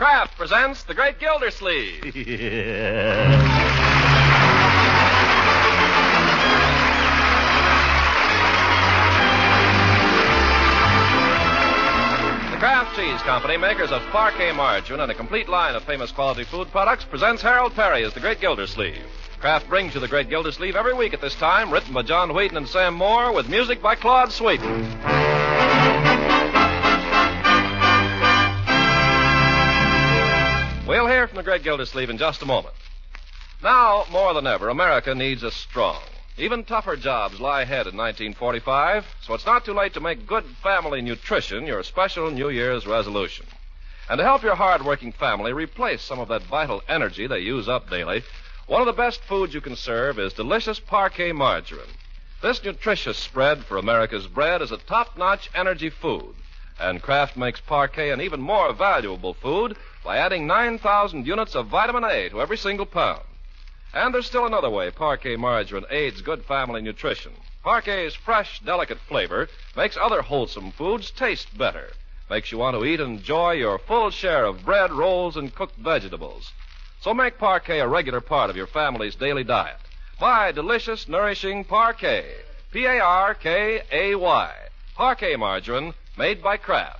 Kraft presents The Great Gildersleeve. The Kraft Cheese Company, makers of Parquet margarine and a complete line of famous quality food products, presents Harold Perry as The Great Gildersleeve. Kraft brings you The Great Gildersleeve every week at this time, written by John Wheaton and Sam Moore, with music by Claude Sweeten. We'll hear from the Great Gildersleeve in just a moment. Now, more than ever, America needs us strong. Even tougher jobs lie ahead in 1945, so it's not too late to make good family nutrition your special New Year's resolution. And to help your hard-working family replace some of that vital energy they use up daily, one of the best foods you can serve is delicious Parquet margarine. This nutritious spread for America's bread is a top-notch energy food, and Kraft makes Parquet an even more valuable food by adding 9,000 units of vitamin A to every single pound. And there's still another way Parquet margarine aids good family nutrition. Parquet's fresh, delicate flavor makes other wholesome foods taste better, makes you want to eat and enjoy your full share of bread, rolls, and cooked vegetables. So make Parquet a regular part of your family's daily diet. Buy delicious, nourishing Parquet. P-A-R-K-A-Y. Parquet margarine made by Kraft.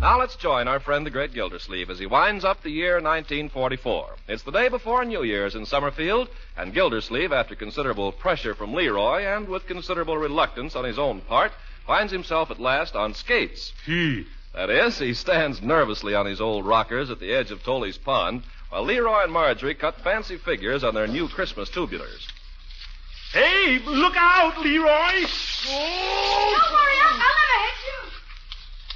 Now let's join our friend the Great Gildersleeve as he winds up the year 1944. It's the day before New Year's in Summerfield, and Gildersleeve, after considerable pressure from Leroy and with considerable reluctance on his own part, finds himself at last on skates. That is, he stands nervously on his old rockers at the edge of Toley's Pond, while Leroy and Marjorie cut fancy figures on their new Christmas tubulars. Hey, look out, Leroy! Oh. Don't worry, I'll never hit you.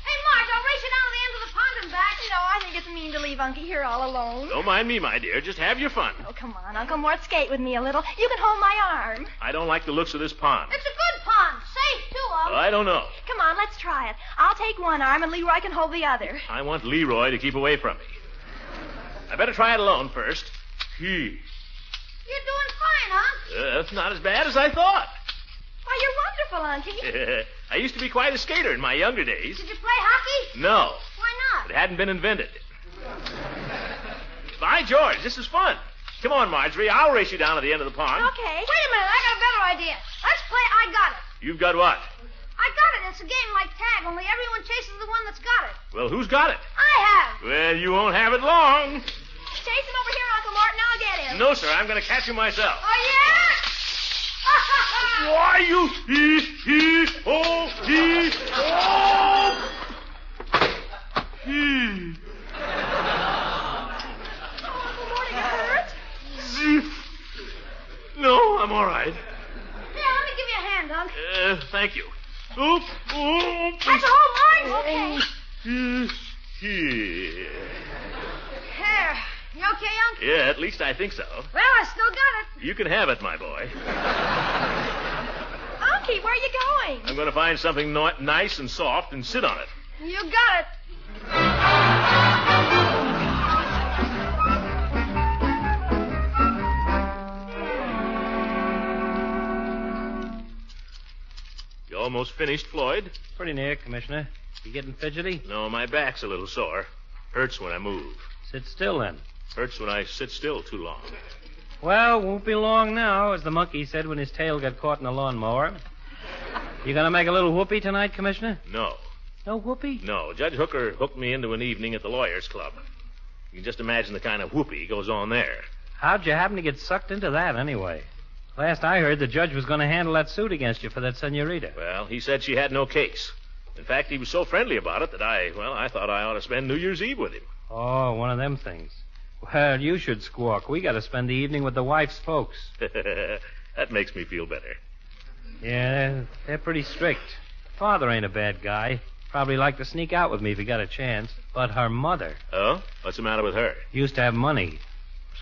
Hey, Marge, I'll race you down to the end of the pond and back. No, I think it's mean to leave Unky here all alone. Don't mind me, my dear. Just have your fun. Oh, come on, Uncle Mort, skate with me a little. You can hold my arm. I don't like the looks of this pond. It's a good pond. Safe, too, I don't know. Come on, let's try it. I'll take one arm and Leroy can hold the other. I want Leroy to keep away from me. I better try it alone first. You're doing fine, huh? That's not as bad as I thought. Why, you're wonderful, Unky. I used to be quite a skater in my younger days. Did you play hockey? No. Why not? It hadn't been invented. By George, this is fun. Come on, Marjorie. I'll race you down to the end of the pond. Okay. Wait a minute. I got a better idea. Let's play I Got It. You've got what? I got it. It's a game like tag, only everyone chases the one that's got it. Well, who's got it? I have. Well, you won't have it long. Chase him over here, Uncle Mort, and I'll get him. No, sir. I'm going to catch him myself. Oh, yeah? Why, you... Oh! Uncle Mort, are you hurt? No, I'm all right. Here, let me give you a hand, Unc. Thank you. Oop. That's the whole line. Okay. Here. There. You okay, Unc? Yeah, at least I think so. Well, I still got it. You can have it, my boy. Unky, where are you going? I'm going to find something nice and soft and sit on it. You got it. You almost finished, Floyd? Pretty near, Commissioner. You getting fidgety? No, my back's a little sore. Hurts when I move. Sit still, then. Hurts when I sit still too long. Well, won't be long now, as the monkey said when his tail got caught in a lawnmower. You gonna make a little whoopee tonight, Commissioner? No. No whoopee? No. Judge Hooker hooked me into an evening at the Lawyers Club. You can just imagine the kind of whoopee goes on there. How'd you happen to get sucked into that, anyway? Last I heard, the judge was going to handle that suit against you for that senorita. Well, he said she had no case. In fact, he was so friendly about it that I thought I ought to spend New Year's Eve with him. Oh, one of them things. Well, you should squawk. We got to spend the evening with the wife's folks. That makes me feel better. Yeah, they're pretty strict. Father ain't a bad guy. Probably like to sneak out with me if he got a chance. But her mother... Oh? What's the matter with her? Used to have money.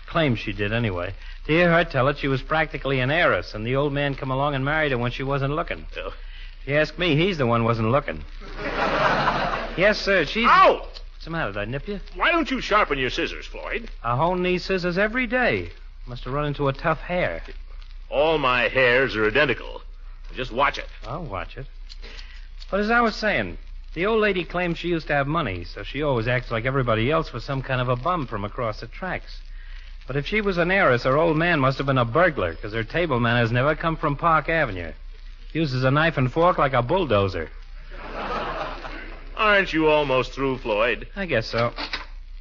Claims she did, anyway. To hear her tell it, she was practically an heiress, and the old man come along and married her when she wasn't looking. Oh. If you ask me, he's the one wasn't looking. Yes, sir, she's... Ow! What's the matter? Did I nip you? Why don't you sharpen your scissors, Floyd? I hone these scissors every day. Must have run into a tough hair. All my hairs are identical. Just watch it. I'll watch it. But as I was saying, the old lady claims she used to have money, so she always acts like everybody else was some kind of a bum from across the tracks. But if she was an heiress, her old man must have been a burglar, because her table manners never come from Park Avenue. Uses a knife and fork like a bulldozer. Aren't you almost through, Floyd? I guess so.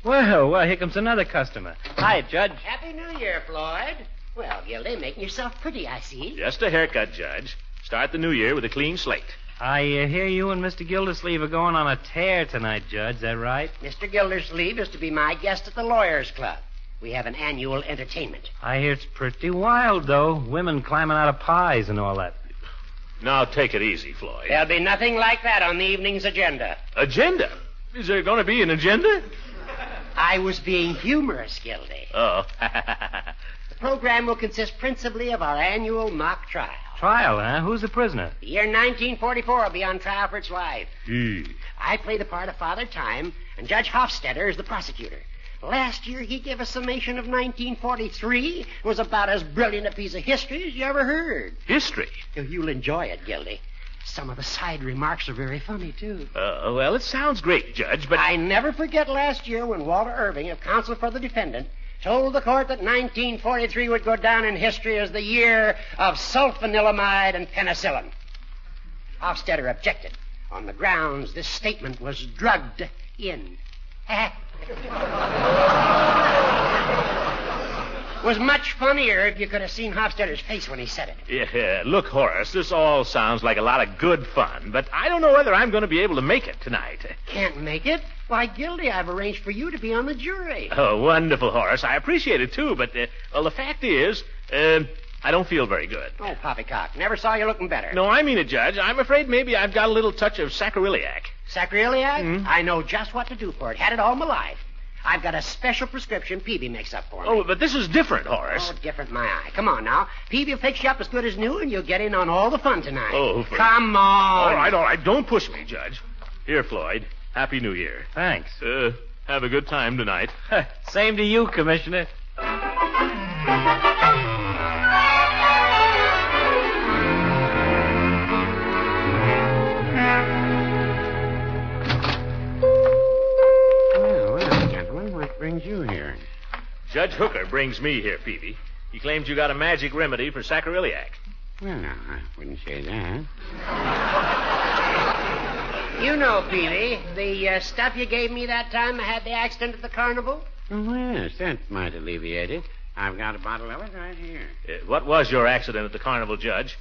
Well, here comes another customer. Hi, Judge. Happy New Year, Floyd. Well, Gildy, making yourself pretty, I see. Just a haircut, Judge. Start the new year with a clean slate. I hear you and Mr. Gildersleeve are going on a tear tonight, Judge. Is that right? Mr. Gildersleeve is to be my guest at the Lawyers Club. We have an annual entertainment. I hear it's pretty wild, though. Women climbing out of pies and all that. Now take it easy, Floyd. There'll be nothing like that on the evening's agenda. Agenda? Is there going to be an agenda? I was being humorous, Gildy. Oh. The program will consist principally of our annual mock trial. Trial, huh? Who's the prisoner? The year 1944 will be on trial for its life. I play the part of Father Time, and Judge Hofstetter is the prosecutor. Last year, he gave a summation of 1943. It was about as brilliant a piece of history as you ever heard. History? You'll enjoy it, Gildy. Some of the side remarks are very funny, too. Well, it sounds great, Judge, but... I never forget last year when Walter Irving, of counsel for the defendant, told the court that 1943 would go down in history as the year of sulfanilamide and penicillin. Hofstetter objected on the grounds this statement was drugged in. Was much funnier if you could have seen Hofstetter's face when he said it. Yeah, look, Horace, this all sounds like a lot of good fun, but I don't know whether I'm going to be able to make it tonight. Can't make it? Why, Gildy, I've arranged for you to be on the jury. Oh, wonderful, Horace. I appreciate it, too, but, well, the fact is, I don't feel very good. Oh, poppycock. Never saw you looking better. No, I mean it, Judge. I'm afraid maybe I've got a little touch of sacroiliac. Sacroiliac? Mm-hmm. I know just what to do for it. Had it all my life. I've got a special prescription Peavy makes up for me. Oh, but this is different, Horace. Oh, different, my eye. Come on, now. Peavy will fix you up as good as new, and you'll get in on all the fun tonight. Oh, come on. All right. Don't push me, Judge. Here, Floyd. Happy New Year. Thanks. Have a good time tonight. Same to you, Commissioner. What brings you here? Judge Hooker brings me here, Peavy. He claims you got a magic remedy for sacroiliac. Well, no, I wouldn't say that. You know, Peavy, the stuff you gave me that time I had the accident at the carnival? Oh, yes, that might alleviate it. I've got a bottle of it right here. What was your accident at the carnival, Judge?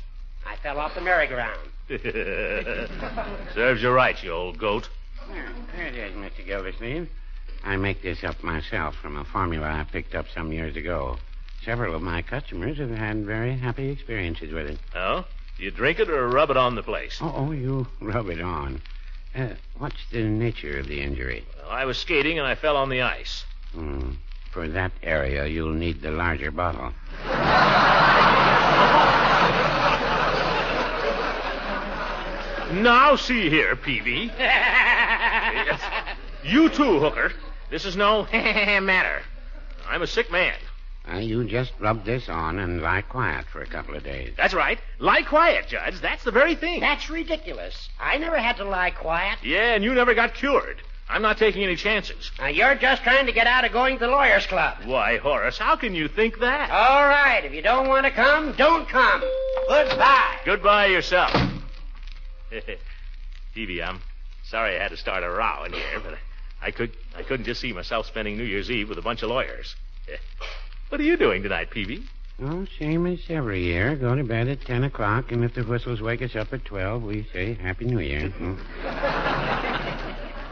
I fell off the merry-go-round. Serves you right, you old goat. There it is, Mr. Gildersleeve. I make this up myself from a formula I picked up some years ago. Several of my customers have had very happy experiences with it. Oh? You drink it or rub it on the place? Oh, you rub it on. What's the nature of the injury? Well, I was skating and I fell on the ice. For that area, you'll need the larger bottle. Now, see here, Peavy. You too, Hooker. This is no matter. I'm a sick man. You just rub this on and lie quiet for a couple of days. That's right. Lie quiet, Judge. That's the very thing. That's ridiculous. I never had to lie quiet. Yeah, and you never got cured. I'm not taking any chances. Now, you're just trying to get out of going to the Lawyers Club. Why, Horace, how can you think that? All right. If you don't want to come, don't come. Goodbye. Goodbye yourself. Peavy, I'm sorry I had to start a row in here, but I couldn't just see myself spending New Year's Eve with a bunch of lawyers. What are you doing tonight, Peavy? Oh, same as every year. Go to bed at 10 o'clock, and if the whistles wake us up at 12, we say Happy New Year.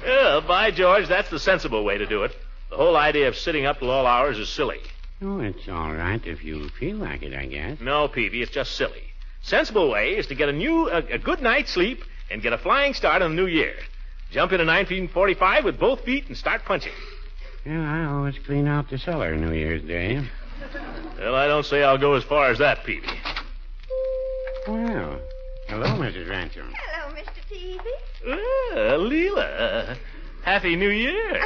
Well, by George, that's the sensible way to do it. The whole idea of sitting up till all hours is silly. Oh, it's all right if you feel like it, I guess. No, Peavy, it's just silly. Sensible way is to get a good night's sleep and get a flying start on the new year. Jump into 1945 with both feet and start punching. Yeah, I always clean out the cellar New Year's Day. Well, I don't say I'll go as far as that, Peavy. Well, hello, Mrs. Ransom. Hello, Mr. Peavy. Leela. Happy New Year.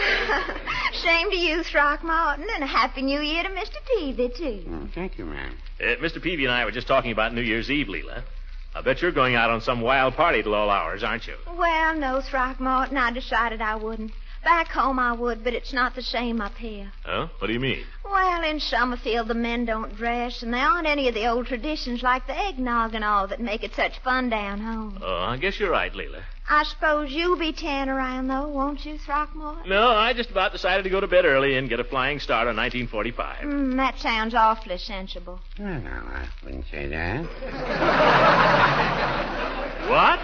Same to you, Throckmorton, and a Happy New Year to Mr. Peavy, too. Thank you, ma'am. Mr. Peavy and I were just talking about New Year's Eve, Leela. I bet you're going out on some wild party till all hours, aren't you? Well, no, Throckmorton. I decided I wouldn't. Back home I would, but it's not the same up here. Huh? What do you mean? Well, in Summerfield, the men don't dress, and there aren't any of the old traditions like the eggnog and all that make it such fun down home. Oh, I guess you're right, Leela. I suppose you'll be tearing around, though, won't you, Throckmorton? No, I just about decided to go to bed early and get a flying start on 1945. That sounds awfully sensible. Well, no, I wouldn't say that. What?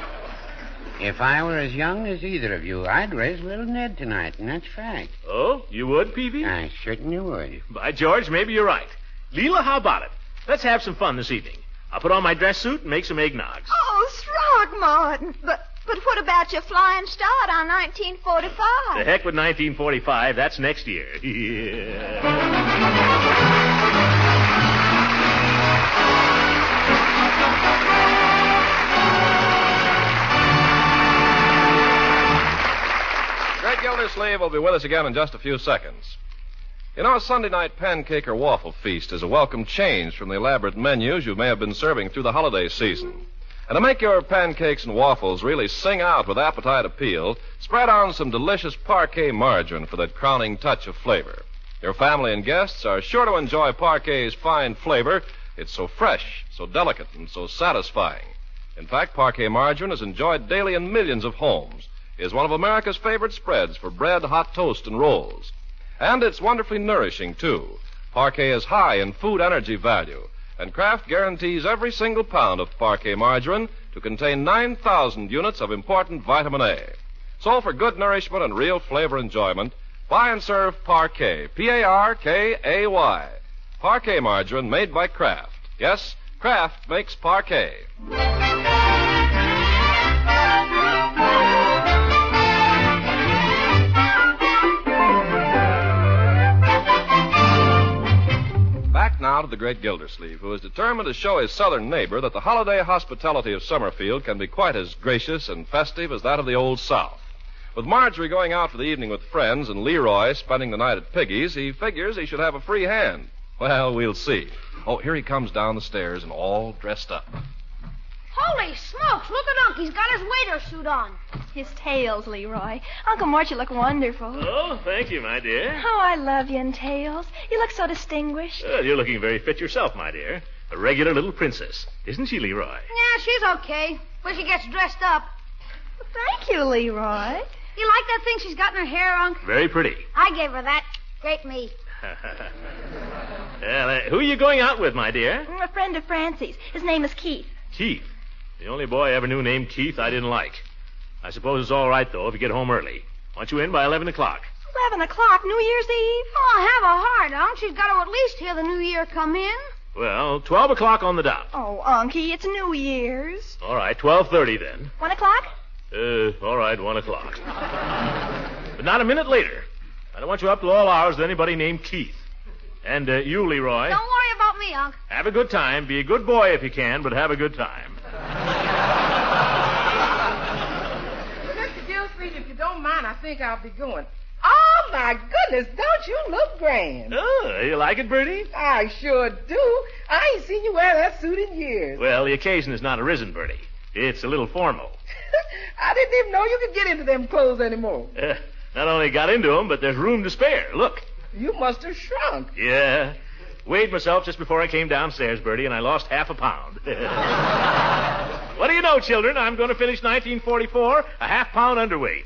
If I were as young as either of you, I'd raise little Ned tonight, and that's fact. Oh, you would, Peavy? I certainly would. By George, maybe you're right. Leela, how about it? Let's have some fun this evening. I'll put on my dress suit and make some eggnogs. Oh, Throckmorton, but what about your flying start on 1945? The heck with 1945. That's next year. Yeah. Great Gildersleeve will be with us again in just a few seconds. You know, a Sunday night pancake or waffle feast is a welcome change from the elaborate menus you may have been serving through the holiday season. And to make your pancakes and waffles really sing out with appetite appeal, spread on some delicious parquet margarine for that crowning touch of flavor. Your family and guests are sure to enjoy parquet's fine flavor. It's so fresh, so delicate, and so satisfying. In fact, parquet margarine is enjoyed daily in millions of homes. It is one of America's favorite spreads for bread, hot toast, and rolls. And it's wonderfully nourishing, too. Parquet is high in food energy value, and Kraft guarantees every single pound of parquet margarine to contain 9,000 units of important vitamin A. So for good nourishment and real flavor enjoyment, buy and serve Parquet, P-A-R-K-A-Y. Parquet margarine made by Kraft. Yes, Kraft makes Parquet. Back now to the great Gildersleeve, who is determined to show his southern neighbor that the holiday hospitality of Summerfield can be quite as gracious and festive as that of the Old South. With Marjorie going out for the evening with friends and Leroy spending the night at Piggy's, he figures he should have a free hand. Well, we'll see. Oh, here he comes down the stairs and all dressed up. Holy smokes, look at Unc. He's got his waiter suit on. His tails, Leroy. Uncle Mort, you look wonderful. Oh, thank you, my dear. Oh, I love you in tails. You look so distinguished. Well, you're looking very fit yourself, my dear. A regular little princess. Isn't she, Leroy? Yeah, she's okay. When she gets dressed up. Thank you, Leroy. You like that thing she's got in her hair, Unc? Very pretty. I gave her that. Great me. Well, who are you going out with, my dear? A friend of Francie's. His name is Keith. Keith. The only boy I ever knew named Keith I didn't like. I suppose it's all right, though, if you get home early. Want you in by 11 o'clock. 11 o'clock, New Year's Eve? Oh, have a heart, Unc. She's got to at least hear the new year come in. Well, 12 o'clock on the dot. Oh, Unky, it's New Year's. All right, 12:30 then. 1 o'clock? All right, 1 o'clock. But not a minute later. I don't want you up till all hours with anybody named Keith. And you, Leroy. Don't worry about me, Unc. Have a good time. Be a good boy if you can, but have a good time. Mr. Gildersleeve, if you don't mind, I think I'll be going. Oh, my goodness, don't you look grand? Oh, you like it, Bertie? I sure do. I ain't seen you wear that suit in years. Well, the occasion has not arisen, Bertie. It's a little formal. I didn't even know you could get into them clothes anymore. Not only got into them, but there's room to spare. Look. You must have shrunk. Yeah. Weighed myself just before I came downstairs, Bertie, and I lost half a pound. What do you know, children? I'm going to finish 1944 a half-pound underweight.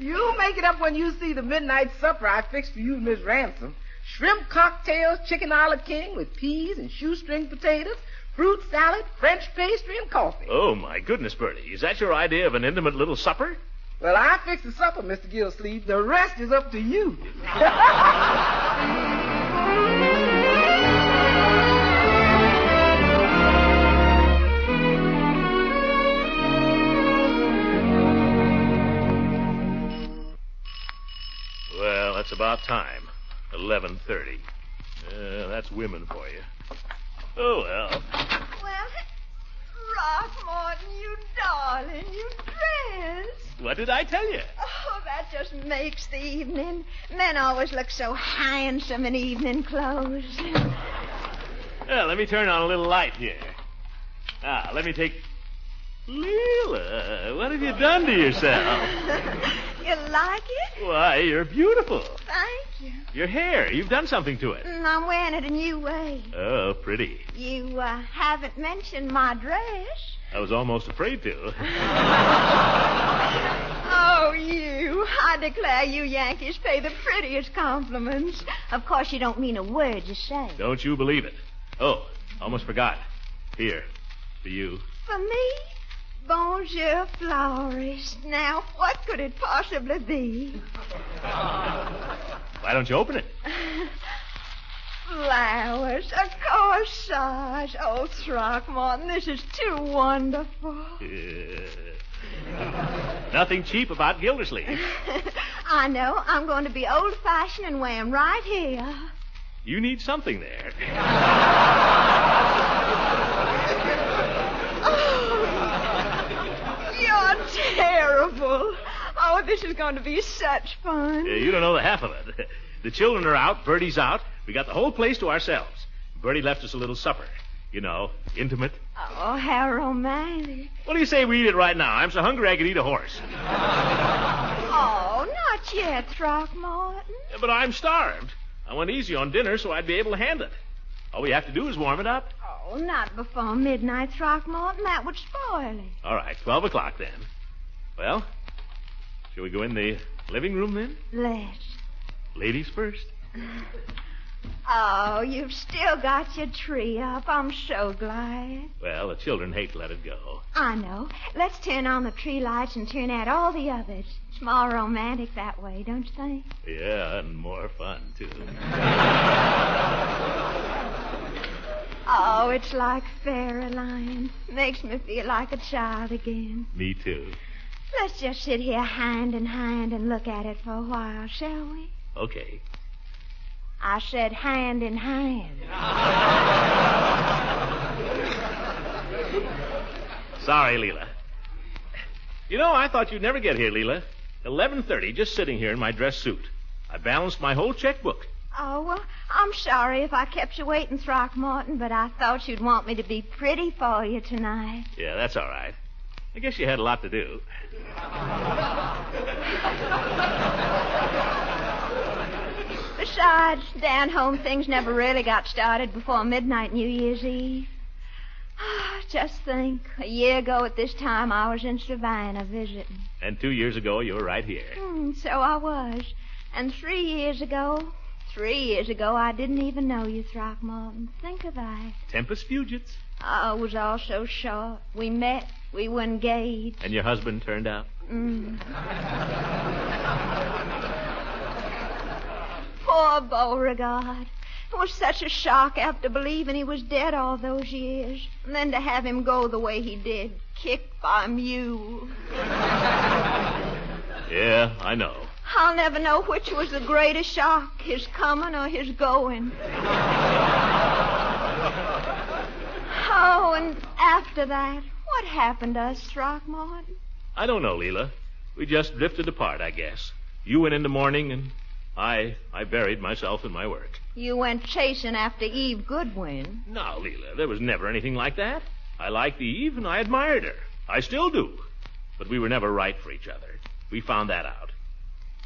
You'll make it up when you see the midnight supper I fixed for you and Miss Ransom. Shrimp cocktails, chicken a la king with peas and shoestring potatoes, fruit salad, French pastry, and coffee. Oh, my goodness, Bertie. Is that your idea of an intimate little supper? Well, I fixed the supper, Mr. Gildersleeve. The rest is up to you. Well, that's about time. 11:30. That's women for you. Oh, well. Well, Throckmorton, you darling, you dress. What did I tell you? Oh, that just makes the evening. Men always look so handsome in evening clothes. Well, let me turn on a little light here. Let me take... Leela, what have you done to yourself? You like it? Why, you're beautiful. Thank you. Your hair, you've done something to it. I'm wearing it a new way. Oh, pretty. You haven't mentioned my dress. I was almost afraid to. Oh, you. I declare you Yankees pay the prettiest compliments. Of course, you don't mean a word you say. Don't you believe it. Oh, almost forgot. Here, for you. For me? Bonjour, florist. Now, what could it possibly be? Why don't you open it? Flowers, a corsage. Oh, Throckmorton, this is too wonderful. Nothing cheap about Gildersleeve. I know. I'm going to be old-fashioned and wear 'em right here. You need something there. You're terrible. Oh, this is going to be such fun. You don't know the half of it. The children are out. Bertie's out. We got the whole place to ourselves. Bertie left us a little supper. You know, intimate. Oh, how romantic. What do you say we eat it right now? I'm so hungry I could eat a horse. Oh, not yet, Throckmorton. Yeah, but I'm starved. I went easy on dinner so I'd be able to hand it. All we have to do is warm it up. Oh, not before midnight, Throckmorton. That would spoil it. All right, 12 o'clock then. Well, shall we go in the living room then? Let's. Ladies first. Oh, you've still got your tree up. I'm so glad. Well, the children hate to let it go. I know. Let's turn on the tree lights and turn out all the others. It's more romantic that way, don't you think? Yeah, and more fun, too. Oh, it's like fairyland. Makes me feel like a child again. Me, too. Let's just sit here hand in hand and look at it for a while, shall we? Okay. I said hand in hand. Sorry, Leela. You know, I thought you'd never get here, Leela. 11:30, just sitting here in my dress suit. I balanced my whole checkbook. Oh, well, I'm sorry if I kept you waiting, Throckmorton, but I thought you'd want me to be pretty for you tonight. Yeah, that's all right. I guess you had a lot to do. Besides, down home things never really got started before midnight New Year's Eve. Just think, a year ago at this time I was in Savannah visiting. And 2 years ago, you were right here. So I was. And 3 years ago, I didn't even know you, Throckmorton. Think of that. Tempus fugits. Oh, it was all so short. We met, we were engaged. And your husband turned out? Poor Beauregard. It was such a shock after believing he was dead all those years. And then to have him go the way he did, kicked by a mule. Yeah, I know. I'll never know which was the greatest shock, his coming or his going. Oh, and after that, what happened to us, Throckmorton? I don't know, Leela. We just drifted apart, I guess. You went into mourning, and I buried myself in my work. You went chasing after Eve Goodwin. No, Leela, there was never anything like that. I liked Eve, and I admired her. I still do. But we were never right for each other. We found that out.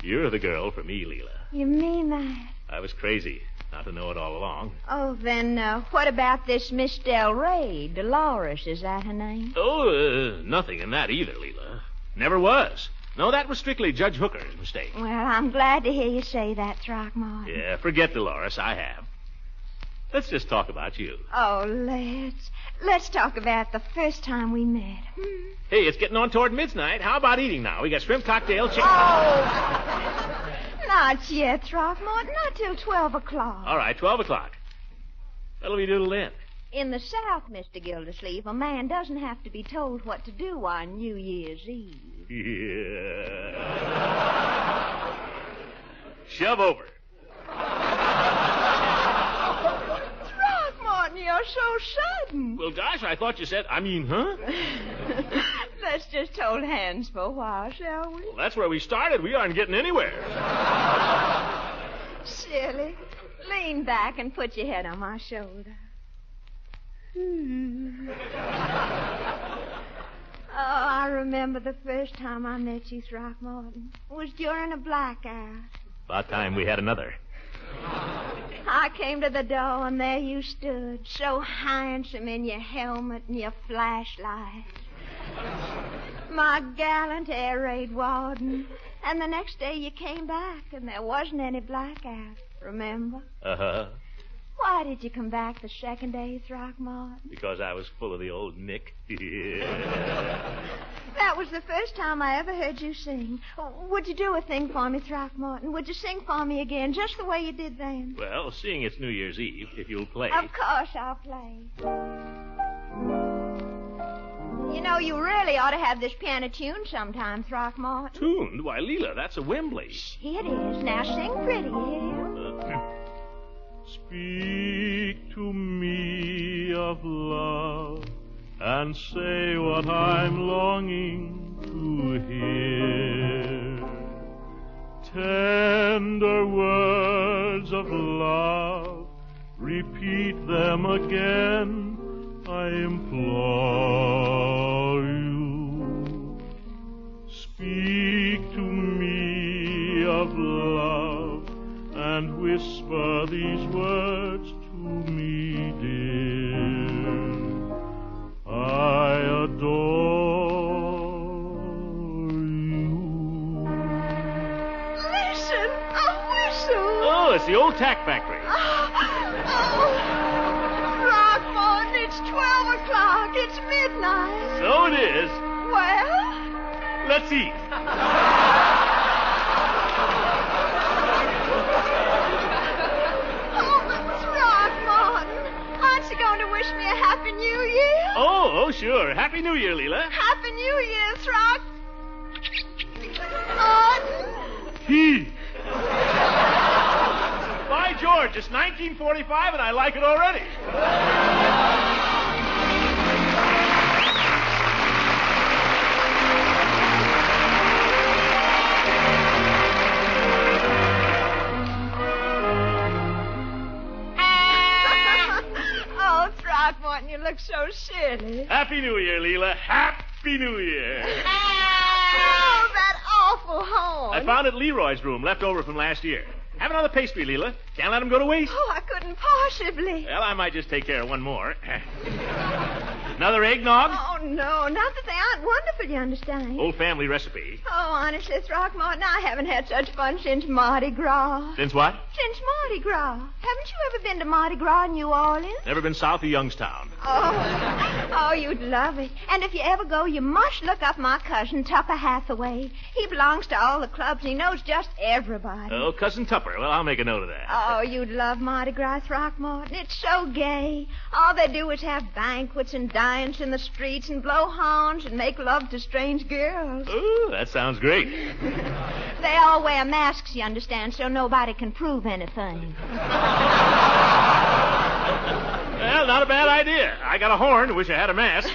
You're the girl for me, Leela. You mean that? I was crazy not to know it all along. Oh, then what about this Miss Del Rey? Dolores, is that her name? Oh, nothing in that either, Leela. Never was. No, that was strictly Judge Hooker's mistake. Well, I'm glad to hear you say that, Throckmorton. Yeah, forget Dolores. I have. Let's just talk about you. Oh, let's talk about the first time we met. Hey, it's getting on toward midnight. How about eating now? We got shrimp cocktail, chicken. Oh, not yet, Throckmorton. Not till 12 o'clock. All right, 12 o'clock. What'll we do till then? In the South, Mr. Gildersleeve, a man doesn't have to be told what to do on New Year's Eve. Yeah. Shove over. Throckmorton, you're so sudden? Well, gosh, I thought you said, huh? Let's just hold hands for a while, shall we? Well, that's where we started. We aren't getting anywhere. Silly. Lean back and put your head on my shoulder. Oh, I remember the first time I met you, Throckmorton. It was during a blackout. About time we had another. I came to the door, and there you stood, so handsome in your helmet and your flashlight. My gallant air raid warden. And the next day you came back, and there wasn't any blackout, remember? Uh-huh. Why did you come back the second day, Throckmorton? Because I was full of the old Nick. That was the first time I ever heard you sing. Would you do a thing for me, Throckmorton? Would you sing for me again, just the way you did then? Well, seeing it's New Year's Eve, if you'll play. Of course I'll play. You know, you really ought to have this piano tuned sometime, Throckmorton. Tuned? Why, Leela, that's a Wembley. Here it is. Now sing pretty, yeah? Speak to me of love and say what I'm longing to hear. Tender words of love, repeat them again, I implore you. Speak to me of love and whisper these words to me, dear. I adore you. Listen, a whistle. Oh, it's the old tack factory. Throckmorton, it's 12 o'clock. It's midnight. So it is. Well? Let's eat. Going to wish me a Happy New Year? Oh, sure. Happy New Year, Leela. Happy New Year, He. By George, it's 1945 and I like it already. Throckmorton, you look so silly. Happy New Year, Leela. Happy New Year. Oh, that awful horn. I found it in Leroy's room, left over from last year. Have another pastry, Leela. Can't let him go to waste. Oh, I couldn't possibly. Well, I might just take care of one more. Another eggnog? Oh, no. Not that they aren't wonderful, you understand. Old family recipe. Oh, honestly, Throckmorton, I haven't had such fun since Mardi Gras. Since what? Since Mardi Gras. Haven't you ever been to Mardi Gras in New Orleans? Never been south of Youngstown. Oh, you'd love it. And if you ever go, you must look up my cousin, Tupper Hathaway. He belongs to all the clubs, and he knows just everybody. Oh, Cousin Tupper. Well, I'll make a note of that. Oh, you'd love Mardi Gras, Throckmorton. It's so gay. All they do is have banquets and dance in the streets and blow horns and make love to strange girls. Ooh, that sounds great. They all wear masks, you understand, so nobody can prove anything. Well, not a bad idea. I got a horn. Wish I had a mask.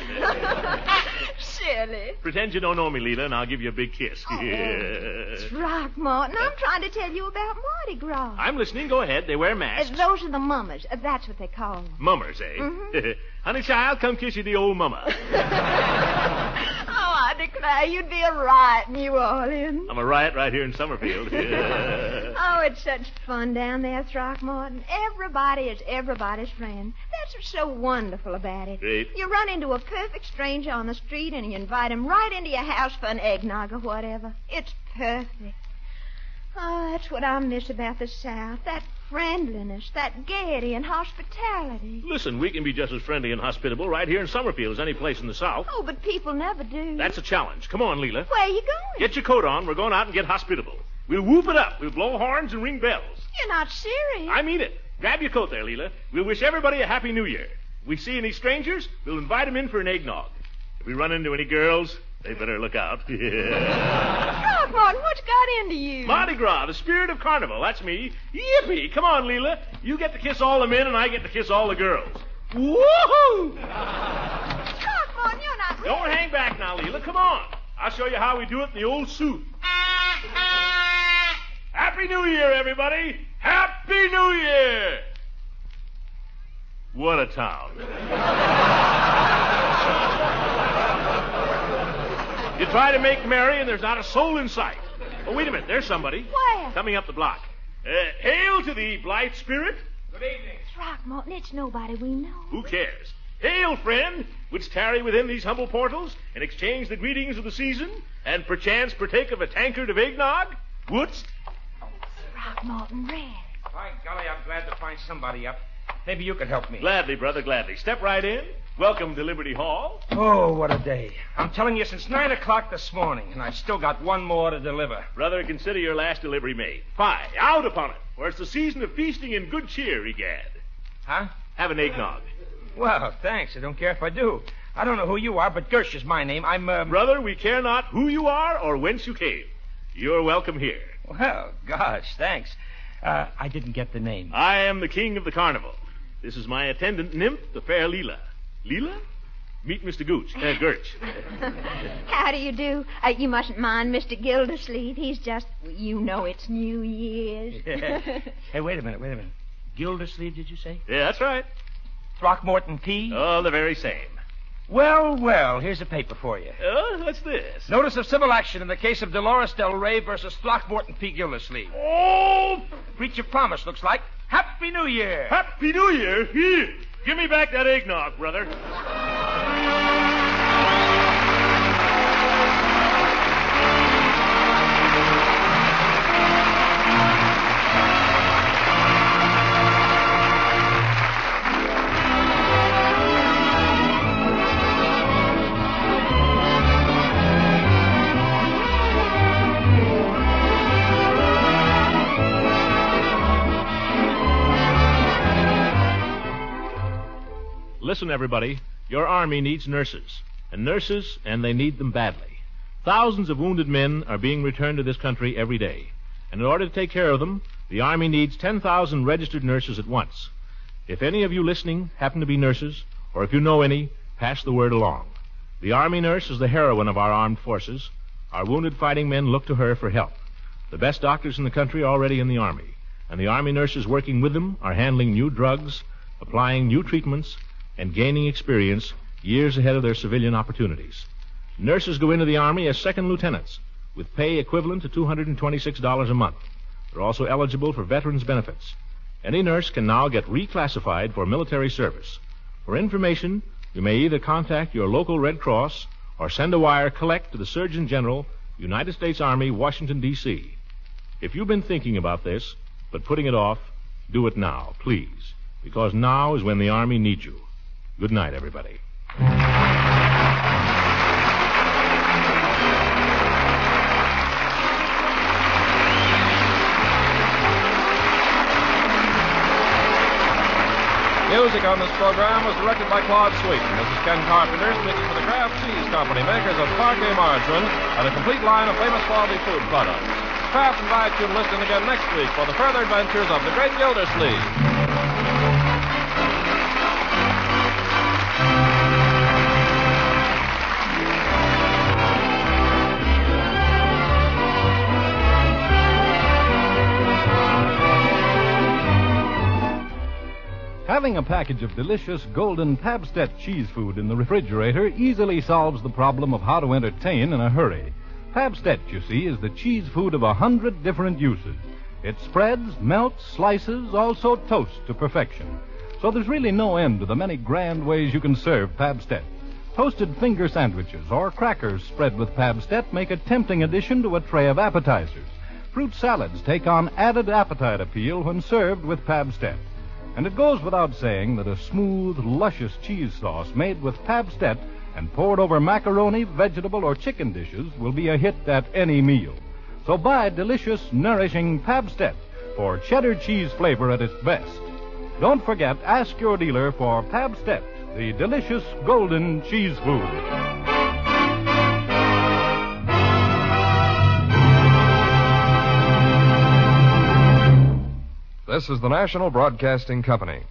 Silly. Pretend you don't know me, Leela, and I'll give you a big kiss. Throckmorton, I'm trying to tell you about Mardi Gras. I'm listening. Go ahead. They wear masks. Those are the mummers. That's what they call them. Mummers, eh? Mm-hmm. Honey child, come kiss you the old mama. Oh, I declare you'd be a riot, New Orleans. I'm a riot right here in Summerfield. Oh, it's such fun down there, Throckmorton. Everybody is everybody's friend. That's what's so wonderful about it. Great. You run into a perfect stranger on the street and you invite him right into your house for an eggnog or whatever. It's perfect. Oh, that's what I miss about the South. That friendliness, that gaiety and hospitality. Listen, we can be just as friendly and hospitable right here in Summerfield as any place in the South. Oh, but people never do. That's a challenge. Come on, Leela. Where are you going? Get your coat on. We're going out and get hospitable. We'll whoop it up. We'll blow horns and ring bells. You're not serious. I mean it. Grab your coat there, Leela. We'll wish everybody a Happy New Year. If we see any strangers, we'll invite them in for an eggnog. If we run into any girls, they better look out. Throckmorton, what's got into you? Mardi Gras, the spirit of carnival. That's me. Yippee! Come on, Leela. You get to kiss all the men, and I get to kiss all the girls. Woohoo! Throckmorton, you're not... Don't hang back now, Leela. Come on. I'll show you how we do it in the old suit. Happy New Year, everybody! Happy New Year! What a town. You try to make merry, and there's not a soul in sight. Oh, wait a minute. There's somebody. Where? Coming up the block. Hail to thee, blithe spirit. Good evening. Throckmorton, it's nobody we know. Who cares? Hail, friend, which tarry within these humble portals and exchange the greetings of the season and perchance partake of a tankard of eggnog? Wouldst? Throckmorton Red. By golly, I'm glad to find somebody up. Maybe you could help me. Gladly, brother, gladly. Step right in. Welcome to Liberty Hall. Oh, what a day. I'm telling you, since 9 o'clock this morning, and I've still got one more to deliver. Brother, consider your last delivery made. Fie, out upon it, for it's the season of feasting and good cheer, egad. Huh? Have an eggnog. Well, thanks. I don't care if I do. I don't know who you are, but Gersh is my name. I'm, Brother, we care not who you are or whence you came. You're welcome here. Well, gosh, thanks. I didn't get the name. I am the king of the carnival. This is my attendant nymph, the fair Leela. Leela? Meet Mr. Gersh. How do you do? You mustn't mind Mr. Gildersleeve. He's just, you know it's New Year's. Hey, wait a minute. Gildersleeve, did you say? Yeah, that's right. Throckmorton P? Oh, the very same. Well, here's a paper for you. Oh, what's this? Notice of civil action in the case of Dolores Del Rey versus Throckmorton P. Gildersleeve. Oh! Breach of promise, looks like. Happy New Year! Happy New Year? Here. Give me back that eggnog, brother. Listen, everybody. Your army needs nurses. And they need them badly. Thousands of wounded men are being returned to this country every day. And in order to take care of them, the Army needs 10,000 registered nurses at once. If any of you listening happen to be nurses, or if you know any, pass the word along. The Army nurse is the heroine of our armed forces. Our wounded fighting men look to her for help. The best doctors in the country are already in the Army. And the Army nurses working with them are handling new drugs, applying new treatments, and gaining experience years ahead of their civilian opportunities. Nurses go into the Army as second lieutenants, with pay equivalent to $226 a month. They're also eligible for veterans' benefits. Any nurse can now get reclassified for military service. For information, you may either contact your local Red Cross or send a wire collect to the Surgeon General, United States Army, Washington, D.C. If you've been thinking about this, but putting it off, do it now, please, because now is when the Army needs you. Good night, everybody. Music on this program was directed by Claude Sweet. This is Ken Carpenter, speaking for the Kraft Cheese Company, makers of Parquet margarine and a complete line of famous quality food products. Kraft invites you to listen again next week for the further adventures of the great Gildersleeve. Having a package of delicious golden Pabstet cheese food in the refrigerator easily solves the problem of how to entertain in a hurry. Pabstet, you see, is the cheese food of 100 different uses. It spreads, melts, slices, also toasts to perfection. So there's really no end to the many grand ways you can serve Pabstet. Toasted finger sandwiches or crackers spread with Pabstet make a tempting addition to a tray of appetizers. Fruit salads take on added appetite appeal when served with Pabstet. And it goes without saying that a smooth, luscious cheese sauce made with Pabstet and poured over macaroni, vegetable, or chicken dishes will be a hit at any meal. So buy delicious, nourishing Pabstet for cheddar cheese flavor at its best. Don't forget, ask your dealer for Pabstet, the delicious golden cheese food. This is the National Broadcasting Company.